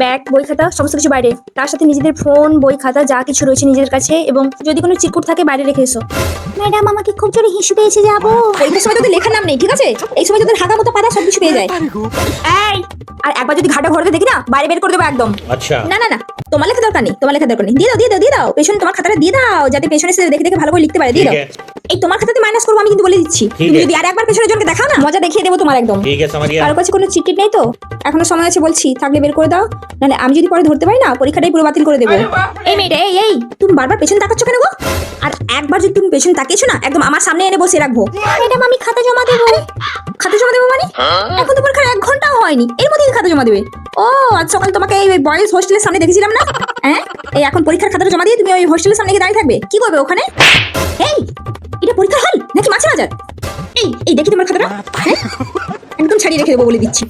Bag, বই খাতা সমস্ত কিছু বাইরে, তার সাথে নিজেদের ফোন, বই খাতা যা কিছু রয়েছে নিজের কাছে, এবং যদি কোনো চিরকুট থাকে বাইরে রেখে এসো। ম্যাডাম আমাকে খুব জোরে হিসু পেয়েছে, যাবো। পরীক্ষার সময় তোদের লেখার নাম নেই, ঠিক আছে? এই সময় তোদের হাগা মতো পাতা সব কিছু পেয়ে যায়। এই, আর একবার যদি ঘাটা ঘরতে দেখি না, বাইরে বের করে দেবো একদম। আচ্ছা না না না, তোমার লেখা দরকার নেই, তোমার লেখা দরকার নেই। দিয়ে দাও পেছনে তোমার খাতাটা দিয়ে দাও, যাতে পেছনে এসে দেখে দেখে ভালো করে লিখতে পারে। দিয়ে ঠিক দাও। আছে এই তোমার খাতাতে মাইনাস করবো আমি, কিন্তু বলে দিচ্ছি। ঠিক তুমি আছে। যদি আর একবার পেছনের জনকে দেখাও না, মজা দেখিয়ে দেবো তোমার একদম। ठीक है समझ गया কারো কাছে কোনো চিট নেই তো? এখনো সময় আছে বলছি, থাকলে বের করে দাও, নাহলে আমি যদি পরে ধরতে পারি না, পরীক্ষাটাই পুরো বাতিল করে দেবো। এই মেয়েটা, এই তুমি বারবার পেছন তাকাচ্ছ কেন গো? আর একবার যদি তুমি পেছন তাকিয়েছো না, একদম আমার সামনে এনে বসিয়ে রাখবো। ম্যাডাম আমি খাতা জমা দেবো। খাতা জমা দেবো মানে? এখন তো পরীক্ষার 1 ঘন্টাও হয়নি, এর মধ্যে খাতা জমা দেবে? ও আজ সকাল তোমাকে এই বয়েজ হোস্টেলের সামনে দেখেছিলাম না? হ্যাঁ, এই এখন পরীক্ষার খাতাটা জমা দিয়ে তুমি ওই হোস্টেলের সামনে গিয়ে দাঁড়িয়ে থাকবে? কি করবে ওখানে? এই, এটা পরীক্ষার হল নাকি মাছ বাজার? এই দেখি তোমার খাতাটা। হ্যাঁ, একদম ছাড়িয়ে রেখে দেবো বলে দিচ্ছি।